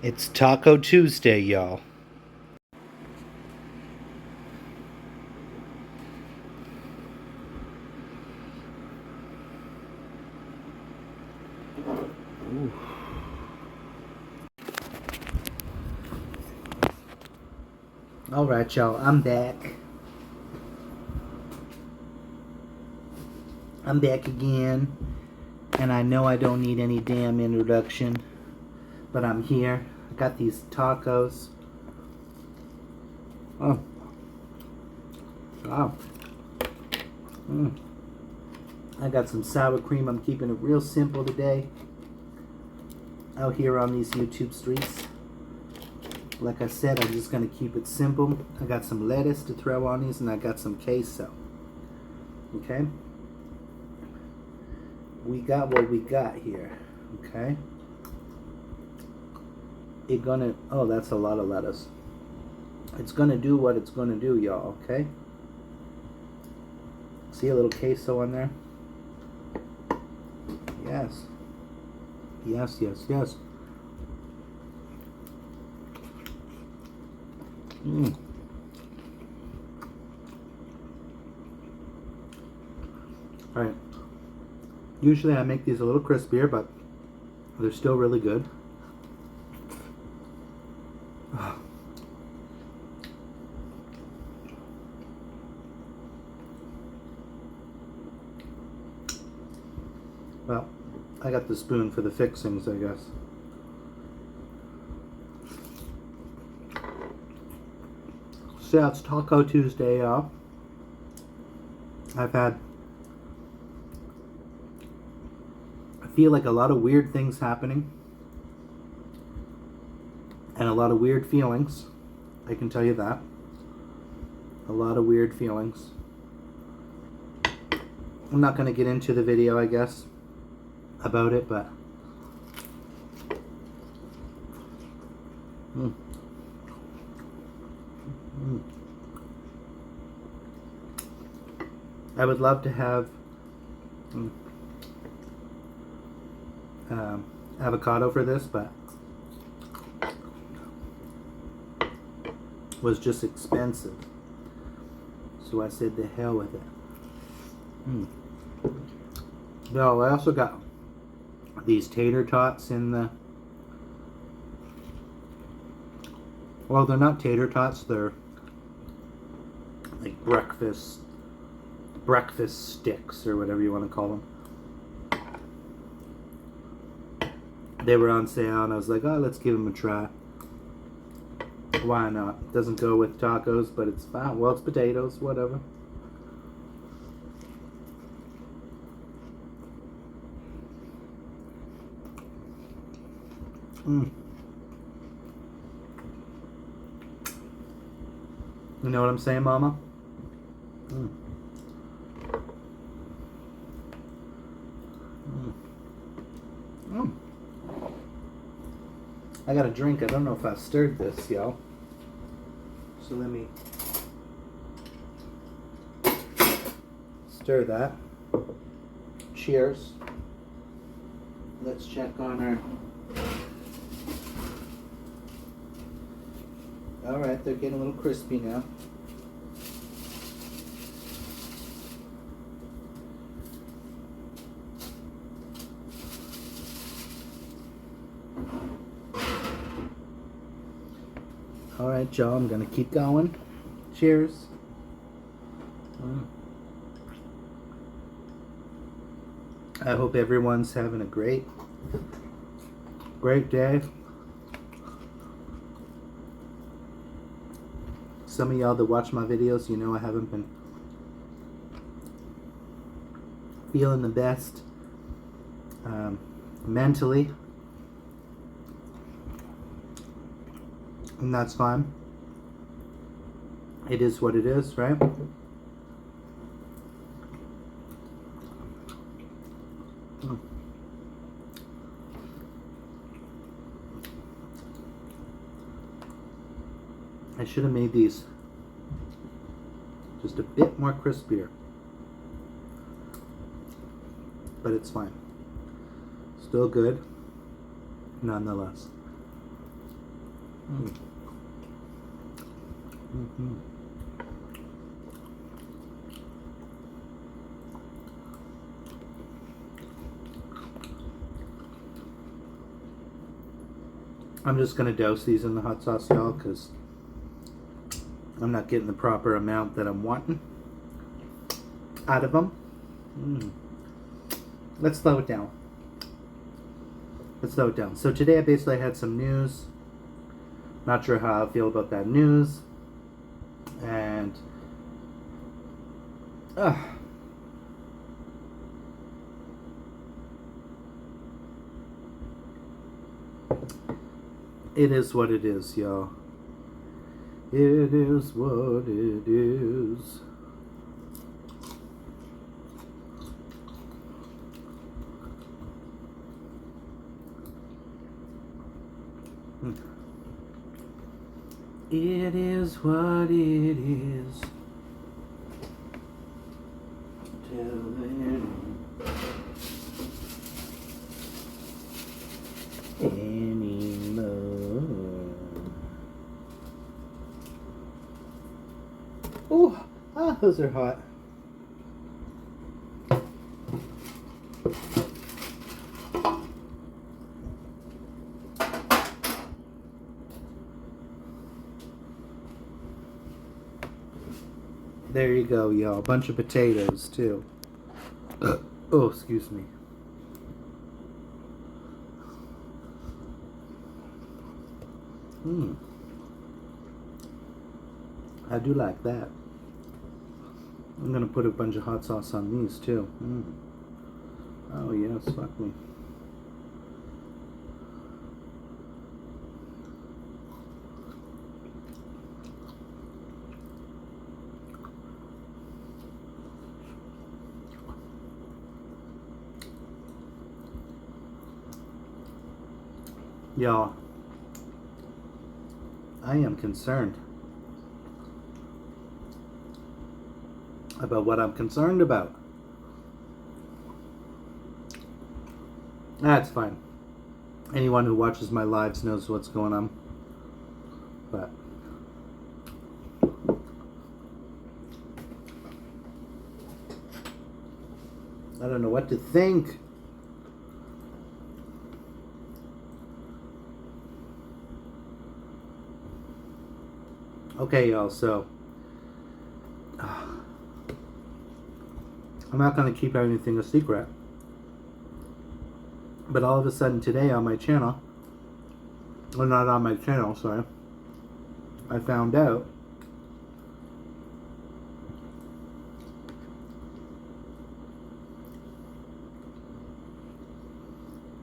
It's Taco Tuesday, y'all. Alright, y'all, I'm back. I'm back again. And I know I don't need any damn introduction, but I'm here. I got these tacos. Oh. Wow. I got some sour cream. I'm keeping it real simple today. Out here on these YouTube streets. Like I said, I'm just going to keep it simple. I got some lettuce to throw on these, and I got some queso. Okay? We got what we got here. Okay? Oh, that's a lot of lettuce. It's gonna do what it's gonna do, y'all, okay? See a little queso on there? Yes. Yes, yes, yes. Alright. Usually I make these a little crispier, but they're still really good. Well, I got the spoon for the fixings, I guess. So yeah, it's Taco Tuesday, y'all. I feel like a lot of weird things happening. And a lot of weird feelings. I can tell you that. A lot of weird feelings. I'm not going to get into the video, I guess, about it, but I would love to have avocado for this, but it was just expensive, so I said the hell with it. No, I also got these tater tots in the, well, they're not tater tots, they're like breakfast sticks, or whatever you want to call them. They were on sale, and I was like, oh, let's give them a try. Why not? It doesn't go with tacos, but it's fine. Well, it's potatoes, whatever. You know what I'm saying, Mama? I got a drink. I don't know if I stirred this, y'all. So let me stir that. Cheers. Let's check on our... Alright, they're getting a little crispy now. Alright, y'all, I'm gonna keep going. Cheers. I hope everyone's having a great day. Some of y'all that watch my videos, you know I haven't been feeling the best mentally. And that's fine. It is what it is, right? I should have made these just a bit more crispier. But it's fine. Still good, nonetheless. Mm. Mm-hmm. I'm just going to douse these in the hot sauce, y'all, because I'm not getting the proper amount that I'm wanting out of them. Let's slow it down. So today I basically had some news. Not sure how I feel about that news. And it is what it is, y'all. It is what it is. It is what it is. Till then, anymore. Oh, those are hot. There you go, y'all. A bunch of potatoes, too. Oh, excuse me. I do like that. I'm going to put a bunch of hot sauce on these, too. Oh, yes, fuck me. Y'all, I am concerned about what I'm concerned about. That's fine. Anyone who watches my lives knows what's going on. But I don't know what to think. Okay, y'all, so I'm not going to keep anything a secret. But all of a sudden today on my channel, well, not on my channel, sorry, I found out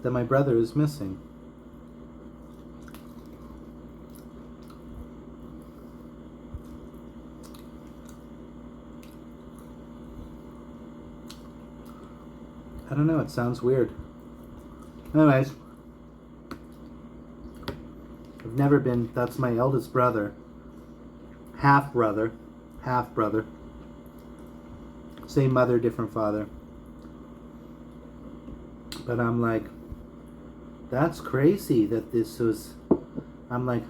that my brother is missing. I don't know, it sounds weird. Anyways, I've never been, that's my eldest brother, half brother, same mother, different father. But I'm like, that's crazy that this was, I'm like,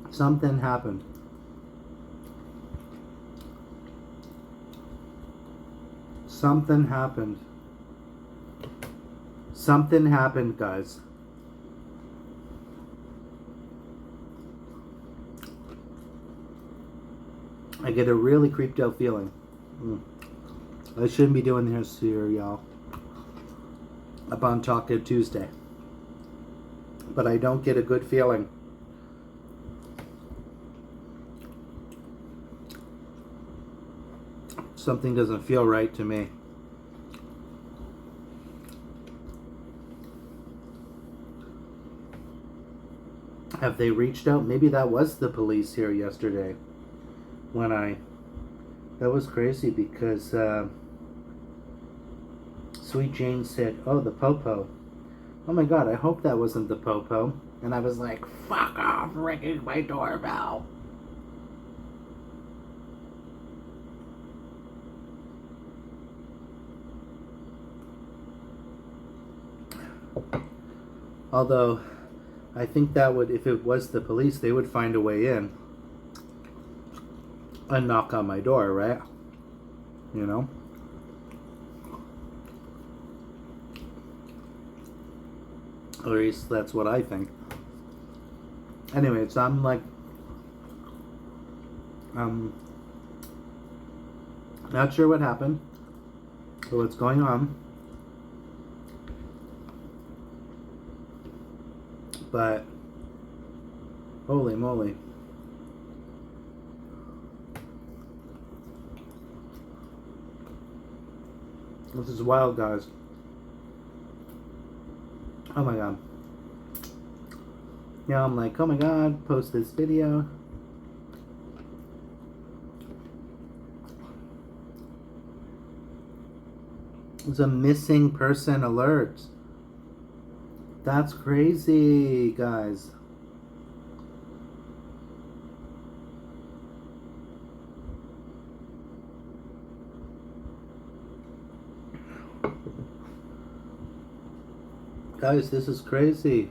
something happened. Something happened. Something happened, guys. I get a really creeped out feeling. I shouldn't be doing this here, y'all. Up on Taco Tuesday. But I don't get a good feeling. Something doesn't feel right to me. Have they reached out? Maybe that was the police here yesterday. That was crazy because Sweet Jane said, oh, the Popo. Oh my God, I hope that wasn't the Popo. And I was like, fuck off, ringing my doorbell. Although, I think that would, if it was the police, they would find a way in and knock on my door, right? You know? Or at least that's what I think. Anyway, so I'm like, not sure what happened or what's going on, but holy moly. This is wild, guys. Oh my god. Yeah, I'm like, oh my god, post this video. There's a missing person alert. That's crazy, guys. Guys, this is crazy.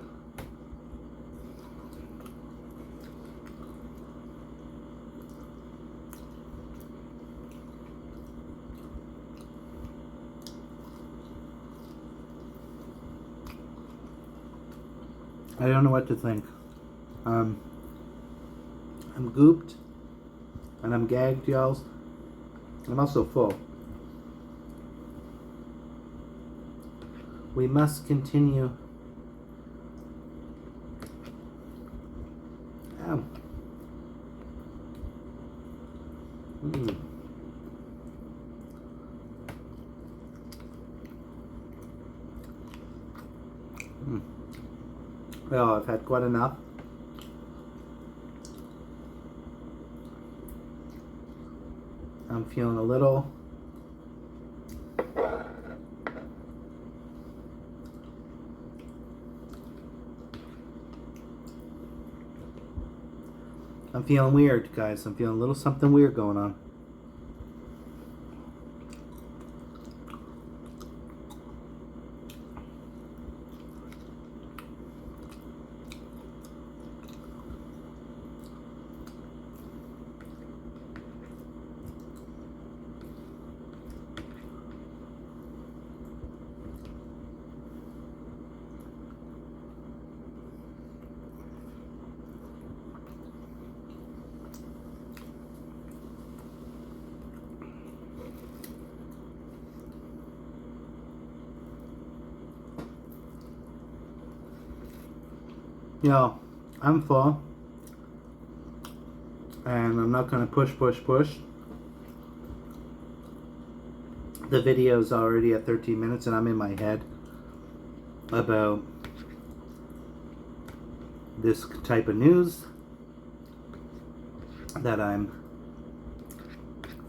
I don't know what to think. I'm gooped and I'm gagged, y'all. I'm also full. We must continue. Well, I've had quite enough. I'm feeling a little weird, guys. I'm feeling a little something weird going on. Yo, I'm full, and I'm not gonna push. The video's already at 13 minutes, and I'm in my head about this type of news that I'm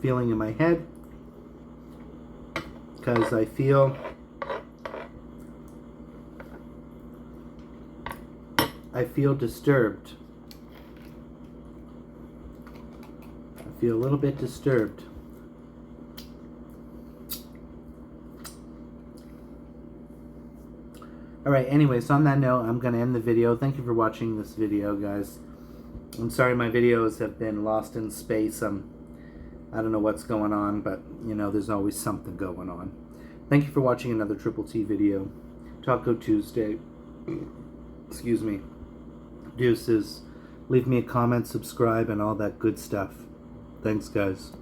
feeling in my head, because I feel disturbed. I feel a little bit disturbed. Alright, anyways, on that note, I'm going to end the video. Thank you for watching this video, guys. I'm sorry my videos have been lost in space. I don't know what's going on, but, you know, there's always something going on. Thank you for watching another Triple T video. Taco Tuesday. Excuse me. Deuces. Leave me a comment, subscribe, and all that good stuff. Thanks, guys.